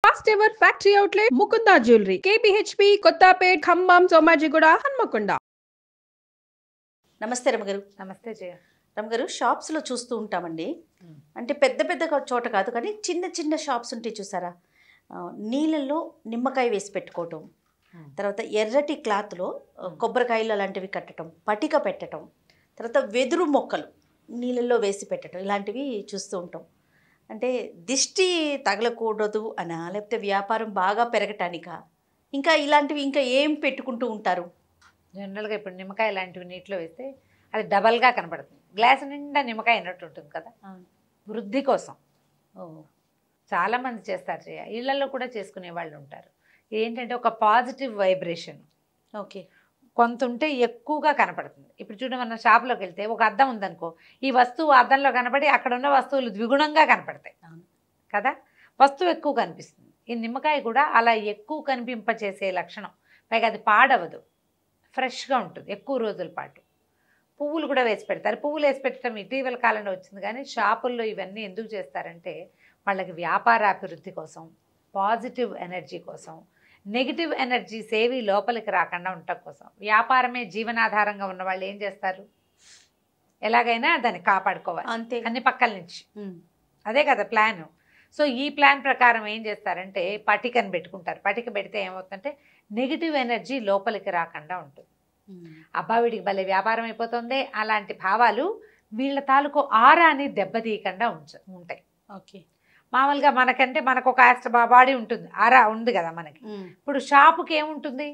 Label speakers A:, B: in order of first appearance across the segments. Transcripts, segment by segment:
A: First ever factory outlet Mukunda jewellery KPHB Kothapet Khammam Somajiguda Hanamkonda.
B: నమస్తే రమగారు.
C: నమస్తే జయ.
B: రమగారు, షాప్స్లో చూస్తూ ఉంటామండి. అంటే పెద్ద పెద్ద చోట కాదు కానీ చిన్న చిన్న షాప్స్ ఉంటాయి చూసారా, నీళ్ళల్లో నిమ్మకాయ వేసి పెట్టుకోవటం, తర్వాత ఎర్రటి క్లాత్లో కొబ్బరికాయలు అలాంటివి కట్టడం, పటిక పెట్టడం, తర్వాత వెదురు మొక్కలు నీళ్ళల్లో వేసి పెట్టడం, ఇలాంటివి చూస్తూ ఉంటాం. అంటే దిష్టి తగలకూడదు అనా, లేకపోతే వ్యాపారం బాగా పెరగటానికా, ఇంకా ఇలాంటివి ఇంకా ఏం పెట్టుకుంటూ ఉంటారు?
C: జనరల్గా ఇప్పుడు నిమ్మకాయ లాంటివి నీటిలో వేస్తే అది డబల్గా కనపడుతుంది. గ్లాస్ నిండా నిమ్మకాయ అన్నట్టు ఉంటుంది కదా, వృద్ధి కోసం. చాలామంది చేస్తారు జయ, ఇళ్లలో కూడా చేసుకునే వాళ్ళు ఉంటారు. ఏంటంటే ఒక పాజిటివ్ వైబ్రేషన్
B: ఓకే
C: కొంత ఉంటే ఎక్కువగా కనపడుతుంది. ఇప్పుడు చూడండి, మన షాప్లోకి వెళ్తే ఒక అద్దం ఉందనుకో, ఈ వస్తువు అద్దంలో కనపడి అక్కడ ఉన్న వస్తువులు ద్విగుణంగా కనపడతాయి కదా, వస్తువు ఎక్కువ కనిపిస్తుంది. ఈ నిమ్మకాయ కూడా అలా ఎక్కువ కనిపింపచేసే లక్షణం. పైగా అది పాడవదు, ఫ్రెష్గా ఉంటుంది ఎక్కువ రోజుల పాటు. పువ్వులు కూడా వేసి పెడతారు. పువ్వులు వేసి పెట్టడం ఇటీవల కాలంలో వచ్చింది, కానీ షాపుల్లో ఇవన్నీ ఎందుకు చేస్తారంటే వాళ్ళకి వ్యాపారాభివృద్ధి కోసం, పాజిటివ్ ఎనర్జీ కోసం, నెగిటివ్ ఎనర్జీస్ ఏవి లోపలికి రాకుండా ఉండటం కోసం. వ్యాపారమే జీవనాధారంగా ఉన్న వాళ్ళు ఏం చేస్తారు, ఎలాగైనా దాన్ని కాపాడుకోవాలి
B: అంతే,
C: అన్ని పక్కల నుంచి. అదే కదా ప్లాన్. సో ఈ ప్లాన్ ప్రకారం ఏం చేస్తారంటే పటికను పెట్టుకుంటారు. పటిక పెడితే ఏమవుతుందంటే నెగిటివ్ ఎనర్జీ లోపలికి రాకుండా ఉంటుంది. అబ్బా వీడికి భలే వ్యాపారం అయిపోతుంది అలాంటి భావాలు వీళ్ళ తాలూకు ఆరాని దెబ్బతీయకుండా ఉంటాయి.
B: ఓకే,
C: మామూలుగా మనకంటే మనకు ఒక బాడీ ఉంటుంది, ఆరా ఉంది కదా మనకి. ఇప్పుడు షాపుకి ఏముంటుంది,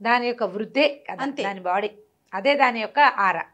C: దాని యొక్క వృద్ధే కదా
B: అంతే,
C: దాని బాడీ, అదే దాని యొక్క ఆరా.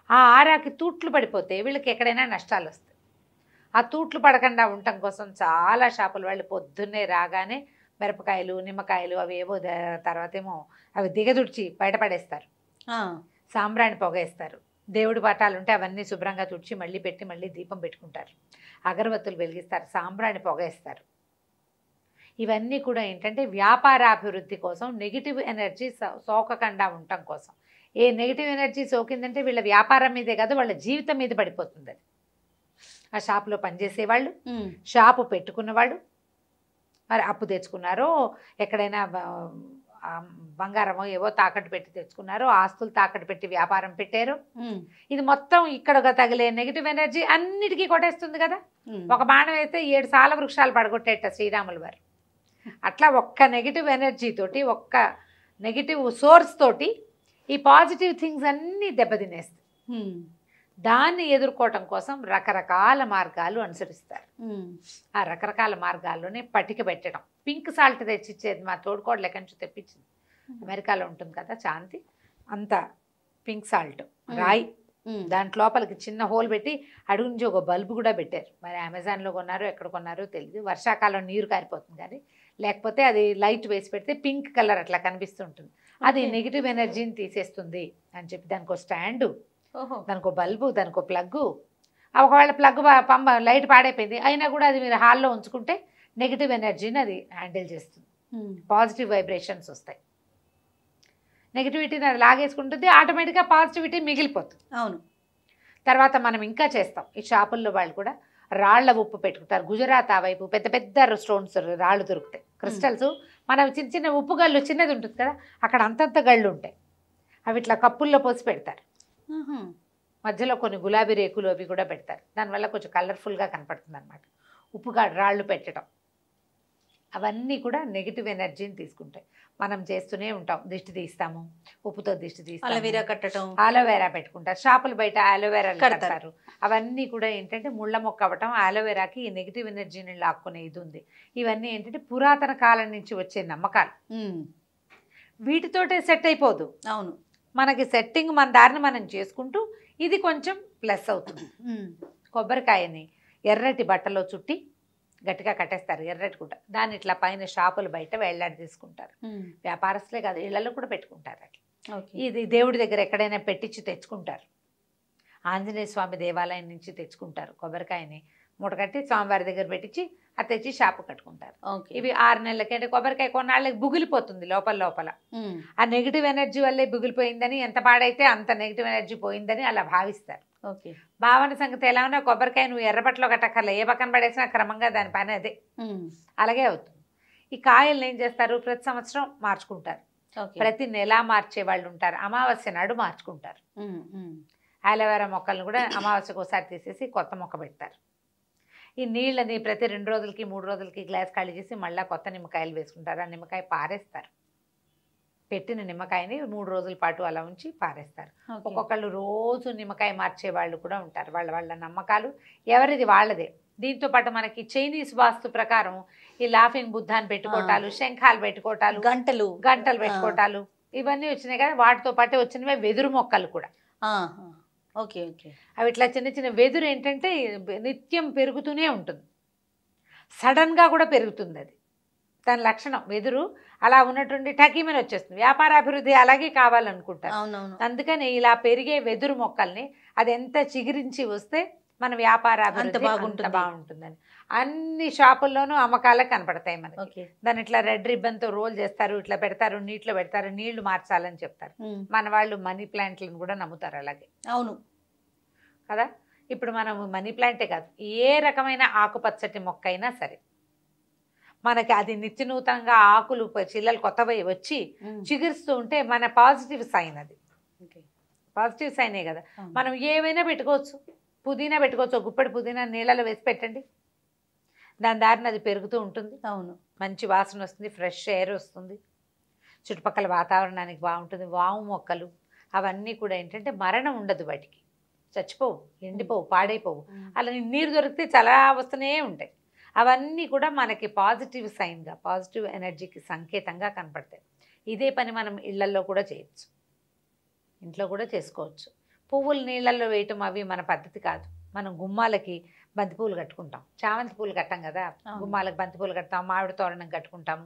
C: ఆ ఆరాకి తూట్లు పడిపోతే వీళ్ళకి ఎక్కడైనా నష్టాలు వస్తాయి. ఆ తూట్లు పడకుండా ఉండటం కోసం చాలా షాపుల వాళ్ళు పొద్దున్నే రాగానే మిరపకాయలు, నిమ్మకాయలు అవి ఏవో, తర్వాత ఏమో అవి దిగదుడిచి బయటపడేస్తారు. సాంబ్రాణి పొగేస్తారు. దేవుడి పటాలు ఉంటే అవన్నీ శుభ్రంగా తుడిచి మళ్ళీ పెట్టి మళ్ళీ దీపం పెట్టుకుంటారు. అగరబత్తులు వెలిగిస్తారు, సాంబ్రాణి పొగేస్తారు. ఇవన్నీ కూడా ఏంటంటే వ్యాపారాభివృద్ధి కోసం, నెగిటివ్ ఎనర్జీ సోకకుండా ఉండటం కోసం. ఏ నెగిటివ్ ఎనర్జీ సోకిందంటే వీళ్ళ వ్యాపారం మీదే కాదు, వాళ్ళ జీవితం మీద పడిపోతుంది అది. ఆ షాపులో పనిచేసేవాళ్ళు, షాపు పెట్టుకున్నవాళ్ళు, మరి అప్పు తెచ్చుకున్నారో, ఎక్కడైనా బంగారమో ఏవో తాకట్టు పెట్టి తెచ్చుకున్నారో, ఆస్తులు తాకట్టు పెట్టి వ్యాపారం పెట్టారు. ఇది మొత్తం ఇక్కడ తగిలే నెగిటివ్ ఎనర్జీ అన్నిటికీ కొట్టేస్తుంది కదా. ఒక బాణం వేస్తే 7 సాల వృక్షాలు పడగొట్టేట శ్రీరాములు వారు. అట్లా ఒక్క నెగిటివ్ ఎనర్జీ తోటి, ఒక్క నెగిటివ్ సోర్స్ తోటి ఈ పాజిటివ్ థింగ్స్ అన్నీ దెబ్బతినేస్తాయి. దాన్ని ఎదుర్కోవటం కోసం రకరకాల మార్గాలు అనుసరిస్తారు. ఆ రకరకాల మార్గాల్లోనే పటిక పెట్టడం. పింక్ సాల్ట్ తెచ్చిచ్చేది మా తోడుకోడలు ఎక్కడి నుంచి తెప్పించింది, అమెరికాలో ఉంటుంది కదా శాంతి, అంత పింక్ సాల్ట్ రాయి, దాంట్లో లోపలికి చిన్న హోల్ పెట్టి అడుగు నుంచి ఒక బల్బు కూడా పెట్టారు. మరి అమెజాన్లో కొన్నారో ఎక్కడ కొన్నారో తెలియదు. వర్షాకాలం నీరు కారిపోతుంది కానీ, లేకపోతే అది లైట్ వేసి పెడితే పింక్ కలర్ అట్లా కనిపిస్తుంటుంది. అది నెగిటివ్ ఎనర్జీని తీసేస్తుంది అని చెప్పి దానికి ఒక స్టాండు, దానికి ఒక బల్బు, దానికి ఒక ప్లగ్గు. ఒకవేళ ప్లగ్ పంప లైట్ పాడైపోయింది అయినా కూడా అది మీరు హాల్లో ఉంచుకుంటే నెగిటివ్ ఎనర్జీని అది హ్యాండిల్ చేస్తుంది. పాజిటివ్ వైబ్రేషన్స్ వస్తాయి. నెగిటివిటీని అది లాగేసుకుంటుంది, ఆటోమేటిక్గా పాజిటివిటీ మిగిలిపోతుంది.
B: అవును.
C: తర్వాత మనం ఇంకా చేస్తాం. ఈ షాపుల్లో వాళ్ళు కూడా రాళ్ల ఉప్పు పెట్టుకుంటారు. గుజరాత్ ఆ వైపు పెద్ద పెద్ద స్టోన్స్ రాళ్ళు దొరుకుతాయి, క్రిస్టల్స్. మనం చిన్న చిన్న ఉప్పు గళ్ళు చిన్నది ఉంటుంది కదా, అక్కడ అంతంత గళ్ళు ఉంటాయి. అవి ఇట్లా కప్పుల్లో పోసి పెడతారు. మధ్యలో కొన్ని గులాబీ రేకులు అవి కూడా పెడతారు. దానివల్ల కొంచెం కలర్ఫుల్గా కనపడుతుంది అనమాట. ఉప్పుగా రాళ్ళు పెట్టడం అవన్నీ కూడా నెగిటివ్ ఎనర్జీని తీసుకుంటాయి. మనం చేస్తూనే ఉంటాం, దిష్టి తీస్తాము, ఉప్పుతో దిష్టి తీస్తాము,
B: అలోవెరా కట్టడం,
C: అలోవెరా పెట్టుకుంటారు. షాపులు బయట అలోవెరా కడతారు. అవన్నీ కూడా ఏంటంటే ముళ్ళ మొక్క అవ్వటం. అలోవెరాకి ఈ నెగిటివ్ ఎనర్జీని లాక్కునే ఇది ఉంది. ఇవన్నీ ఏంటంటే పురాతన కాలం నుంచి వచ్చే నమ్మకాలు. వీటితోటే సెట్ అయిపోదు.
B: అవును,
C: మనకి సెట్టింగ్ మన దారిని మనం చేసుకుంటూ ఇది కొంచెం ప్లస్ అవుతుంది. కొబ్బరికాయని ఎర్రటి బట్టలో చుట్టి గట్టిగా కట్టేస్తారు, ఎర్రటి గుడ్డ. దాన్ని ఇట్లా పైన షాపులు బయట వేళ్లాడి తీసుకుంటారు. వ్యాపారస్తులే కాదు, ఇళ్లలో కూడా పెట్టుకుంటారు అట్లా. ఇది దేవుడి దగ్గర ఎక్కడైనా పెట్టించి తెచ్చుకుంటారు. ఆంజనేయ స్వామి దేవాలయం నుంచి తెచ్చుకుంటారు కొబ్బరికాయని, మూట కట్టి స్వామివారి దగ్గర పెట్టించి అది తెచ్చి షాపు కట్టుకుంటారు. ఇవి 6 నెలలకి, అంటే కొబ్బరికాయ కొన్నాళ్ళకి బుగిలిపోతుంది లోపల లోపల. ఆ నెగిటివ్ ఎనర్జీ వల్లే బుగిలిపోయిందని, ఎంత పాడైతే అంత నెగిటివ్ ఎనర్జీ పోయిందని అలా భావిస్తారు. భావన సంగతి ఎలా ఉన్నా కొబ్బరికాయ నువ్వు ఎర్రబట్టలో కట్టక్కర్లే, ఏ పక్కన పడేసినా క్రమంగా దాని పని అదే అలాగే అవుతుంది. ఈ కాయల్ని ఏం చేస్తారు, ప్రతి సంవత్సరం మార్చుకుంటారు, ప్రతి నెల మార్చే వాళ్ళు ఉంటారు, అమావాస్య నాడు మార్చుకుంటారు. అలోవెరా మొక్కలను కూడా అమావాస్యకు ఒకసారి తీసేసి కొత్త మొక్క పెడతారు. ఈ నీళ్ళని ప్రతి 2 రోజులకి 3 రోజులకి గ్లాస్ ఖాళీ చేసి మళ్ళీ కొత్త నిమ్మకాయలు వేసుకుంటారు. ఆ నిమ్మకాయ పారేస్తారు, పెట్టిన నిమ్మకాయని 3 రోజుల పాటు అలా ఉంచి పారేస్తారు. ఒక్కొక్కళ్ళు రోజు నిమ్మకాయ మార్చే వాళ్ళు కూడా ఉంటారు. వాళ్ళ నమ్మకాలు ఎవరిది వాళ్ళదే. దీంతో పాటు మనకి చైనీస్ వాస్తు ప్రకారం ఈ లాఫింగ్ బుద్ధాన్ని పెట్టుకోవటాలు, శంఖాలు పెట్టుకోవటాలు, గంటలు పెట్టుకోవటాలు ఇవన్నీ వచ్చినాయి కదా. వాటితో పాటు వచ్చినవే వెదురు మొక్కలు కూడా.
B: Okay okay.
C: అవి ఇట్లా చిన్న చిన్న వెదురు ఏంటంటే నిత్యం పెరుగుతూనే ఉంటుంది, సడన్గా కూడా పెరుగుతుంది. అది దాని లక్షణం. వెదురు అలా ఉన్నటువంటి టకీమని వచ్చేస్తుంది. వ్యాపారాభివృద్ధి అలాగే కావాలనుకుంటారు. అందుకని ఇలా పెరిగే వెదురు మొక్కల్ని అది ఎంత చిగురించి వస్తే మన వ్యాపారాభివృద్ధి బాగుంటుందని అన్ని షాపుల్లోనూ అమ్మకాలకు కనపడతాయి మనకి. దాన్ని ఇట్లా రెడ్ రిబ్బన్తో రోల్ చేస్తారు, ఇట్లా పెడతారు, నీటిలో పెడతారు, నీళ్లు మార్చాలని చెప్తారు. మన వాళ్ళు మనీ ప్లాంట్లను కూడా నమ్ముతారు అలాగే.
B: అవును
C: కదా. ఇప్పుడు మనం మనీ ప్లాంటే కాదు, ఏ రకమైన ఆకుపచ్చటి మొక్క అయినా సరే మనకి అది నిత్య నూతనంగా ఆకులు చిల్లలు కొత్తవి వచ్చి చిగురుస్తూ ఉంటే మన పాజిటివ్ సైన్. అది పాజిటివ్ సైనే కదా. మనం ఏమైనా పెట్టుకోవచ్చు. పుదీనా పెట్టుకోవచ్చు, గుప్పెడు పుదీనా నీళ్ళలో వేసి పెట్టండి, దాని దారిని అది పెరుగుతూ ఉంటుంది.
B: అవును,
C: మంచి వాసన వస్తుంది, ఫ్రెష్ ఎయిర్ వస్తుంది, చుట్టుపక్కల వాతావరణానికి బాగుంటుంది. వాము మొక్కలు అవన్నీ కూడా ఏంటంటే మరణం ఉండదు, వాటికి చచ్చిపోవు, ఎండిపోవు, పాడైపోవు. అలా నీరు దొరికితే చాలా వస్తూనే ఉంటాయి. అవన్నీ కూడా మనకి పాజిటివ్ సైన్గా, పాజిటివ్ ఎనర్జీకి సంకేతంగా కనపడతాయి. ఇదే పని మనం ఇళ్లల్లో కూడా చేయొచ్చు, ఇంట్లో కూడా చేసుకోవచ్చు. పువ్వులు నీళ్ళల్లో వేయటం అవి మన పద్ధతి కాదు. మనం గుమ్మాలకి బంతిపూలు కట్టుకుంటాం, చామంతి పూలు కట్టాం కదా, గుమ్మాలకు బంతిపూలు కడతాం, మామిడి తోరణం కట్టుకుంటాము,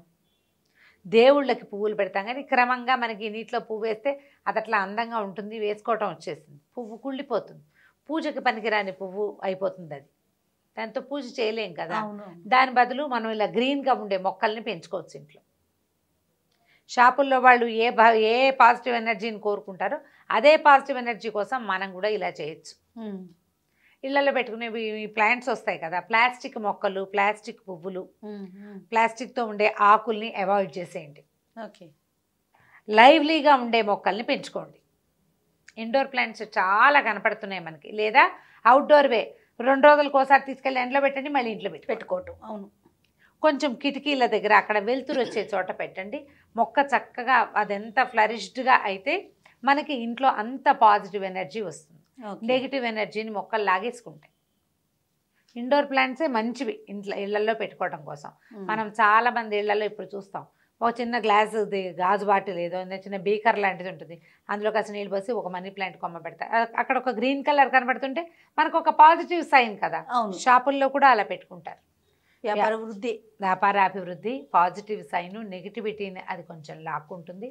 C: దేవుళ్ళకి పువ్వులు పెడతాం. కానీ క్రమంగా మనకి నీటిలో పువ్వు వేస్తే అది అట్లా అందంగా ఉంటుంది, వేసుకోవటం వచ్చేస్తుంది. పువ్వు కుళ్ళిపోతుంది, పూజకి పనికిరాని పువ్వు అయిపోతుంది. అది దాంతో పూజ చేయలేం కదా. దాని బదులు మనం ఇలా గ్రీన్గా ఉండే మొక్కల్ని పెంచుకోవచ్చు ఇంట్లో. షాపుల్లో వాళ్ళు ఏ పాజిటివ్ ఎనర్జీని కోరుకుంటారో అదే పాజిటివ్ ఎనర్జీ కోసం మనం కూడా ఇలా చేయొచ్చు. ఇళ్లలో పెట్టుకునేవి ప్లాంట్స్ వస్తాయి కదా, ప్లాస్టిక్ మొక్కలు, ప్లాస్టిక్ పువ్వులు, ప్లాస్టిక్తో ఉండే ఆకుల్ని అవాయిడ్ చేసేయండి.
B: ఓకే,
C: లైవ్లీగా ఉండే మొక్కల్ని పెంచుకోండి. ఇండోర్ ప్లాంట్స్ చాలా కనపడుతున్నాయి మనకి, లేదా అవుట్డోర్వే 2 రోజులకు ఒకసారి తీసుకెళ్ళి ఎండలో పెట్టండి, మళ్ళీ ఇంట్లో పెట్టుకోవటం.
B: అవును,
C: కొంచెం కిటికీల దగ్గర అక్కడ వెలుతురు వచ్చే చోట పెట్టండి. మొక్క చక్కగా అదెంత ఫ్లరిష్డ్గా అయితే మనకి ఇంట్లో అంత పాజిటివ్ ఎనర్జీ వస్తుంది. నెగిటివ్ ఎనర్జీని మొక్కలు లాగేసుకుంటాయి. ఇండోర్ ప్లాంట్సే మంచివి ఇళ్లలో పెట్టుకోవడం కోసం. మనం చాలా మంది ఇళ్లలో ఇప్పుడు చూస్తాం, ఒక చిన్న గాజు బాటిల్ ఏదో చిన్న బీకర్ లాంటిది ఉంటుంది, అందులో కాస్త నీళ్ళు పోసి ఒక మనీ ప్లాంట్ కొమ్మ పెడతారు. అక్కడ ఒక గ్రీన్ కలర్ కనబడుతుంటే మనకు ఒక పాజిటివ్ సైన్ కదా. షాపుల్లో కూడా అలా పెట్టుకుంటారు. వ్యాపారాభివృద్ధి, పాజిటివ్ సైను, నెగిటివిటీని అది కొంచెం లాక్కుంటుంది.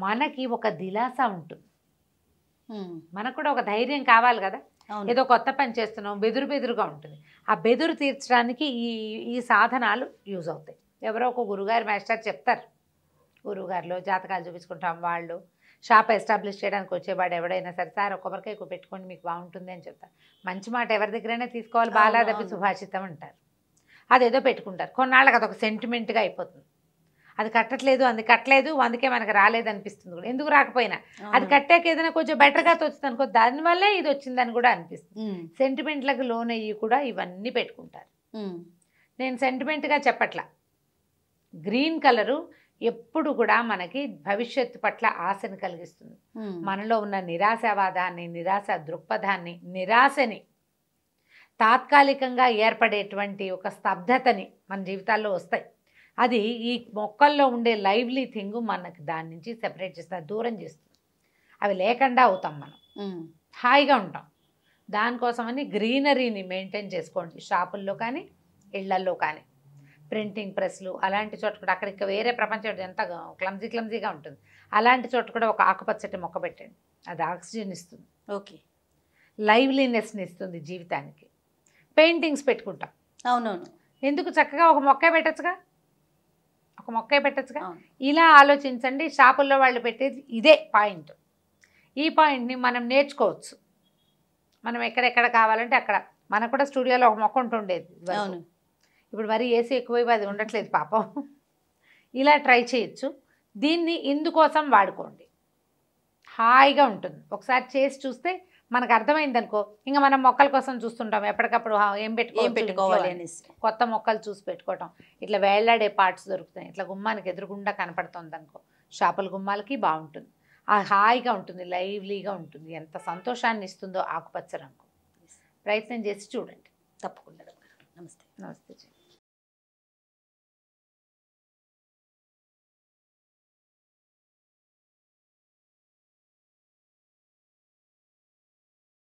C: మనకి ఒక దిలాస ఉంటుంది, మనకు కూడా ఒక ధైర్యం కావాలి కదా. ఏదో కొత్త పని చేస్తున్నాం, బెదురుగా ఉంటుంది. ఆ బెదురు తీర్చడానికి ఈ సాధనాలు యూజ్ అవుతాయి. ఎవరో ఒక గురుగారు మాస్టర్ చెప్తారు, గురువుగారిలో జాతకాలు చూపించుకుంటాం. వాళ్ళు షాప్ ఎస్టాబ్లిష్ చేయడానికి వచ్చేవాడు ఎవడైనా సరే, సార్ ఒక కొబ్బరికాయ పెట్టుకోండి మీకు బాగుంటుంది అని చెప్తారు. మంచి మాట ఎవరి దగ్గరైనా తీసుకోవాలి, బాలాదపి సుభాషితం అంటారు. అదేదో పెట్టుకుంటారు, కొన్నాళ్ళకి అదొక సెంటిమెంట్గా అయిపోతుంది. అది కట్టట్లేదు, కట్టలేదు, అందుకే మనకు రాలేదు అనిపిస్తుంది కూడా. ఎందుకు రాకపోయినా అది కట్టాక ఏదైనా కొంచెం బెటర్గా తోచుతుంది అనుకో, దానివల్లే ఇది వచ్చిందని కూడా అనిపిస్తుంది. సెంటిమెంట్లకు లోన్ అయ్యి కూడా ఇవన్నీ పెట్టుకుంటారు. నేను సెంటిమెంట్గా చెప్పట్లా. గ్రీన్ కలరు ఎప్పుడు కూడా మనకి భవిష్యత్తు పట్ల ఆశను కలిగిస్తుంది. మనలో ఉన్న నిరాశావాదాన్ని, నిరాశ దృక్పథాన్ని, నిరాశని, తాత్కాలికంగా ఏర్పడేటువంటి ఒక స్తబ్దతని మన జీవితాల్లో వస్తాయి. అది ఈ మొక్కల్లో ఉండే లైవ్లీ థింగ్ మనకి దాని నుంచి సెపరేట్ చేస్తుంది, దూరం చేస్తుంది. అవి లేకుండా అవుతాం, మనం హాయిగా ఉంటాం. దానికోసమని గ్రీనరీని మెయింటైన్ చేసుకోండి. షాపుల్లో కానీ ఇళ్లల్లో కానీ, ప్రింటింగ్ ప్రెస్లు అలాంటి చోట కూడా, అక్కడికి వేరే ప్రపంచం ఎంత క్లమ్జీగా ఉంటుంది, అలాంటి చోట కూడా ఒక ఆకుపచ్చటి మొక్క పెట్టండి. అది ఆక్సిజన్ ఇస్తుంది,
B: ఓకే,
C: లైవ్లీనెస్ని ఇస్తుంది జీవితానికి. పెయింటింగ్స్ పెట్టుకుంటాం.
B: అవునవును,
C: ఎందుకు చక్కగా ఒక మొక్కే పెట్టచ్చుగా, ఇలా ఆలోచించండి. షాపుల్లో వాళ్ళు పెట్టేది ఇదే పాయింట్. ఈ పాయింట్ని మనం నేర్చుకోవచ్చు. మనం ఎక్కడెక్కడ కావాలంటే అక్కడ. మనకు కూడా స్టూడియోలో ఒక మొక్క ఉంటుండేది.
B: అవును,
C: ఇప్పుడు మరి ఏసీ ఎక్కువైపు అది ఉండట్లేదు పాపం. ఇలా ట్రై చేయొచ్చు. దీన్ని ఇందుకోసం వాడుకోండి, హాయిగా ఉంటుంది. ఒకసారి చేసి చూస్తే మనకు అర్థమైంది అనుకో, ఇంకా మనం మొక్కల కోసం చూస్తుంటాం ఎప్పటికప్పుడు ఏం
B: పెట్టుకోవాలి అనేసి.
C: కొత్త మొక్కలు చూసి పెట్టుకోవటం. ఇట్లా వేళ్లాడే పార్ట్స్ దొరుకుతాయి, ఇట్లా గుమ్మానికి ఎదురుగుండా కనపడుతుంది అనుకో, షాపుల గుమ్మాలకి బాగుంటుంది. హాయిగా ఉంటుంది, లైవ్లీగా ఉంటుంది. ఎంత సంతోషాన్ని ఇస్తుందో ఆకుపచ్చ రంగు. ప్రయత్నం చేసి చూడండి
B: తప్పకుండా. నమస్తే.
C: నమస్తే.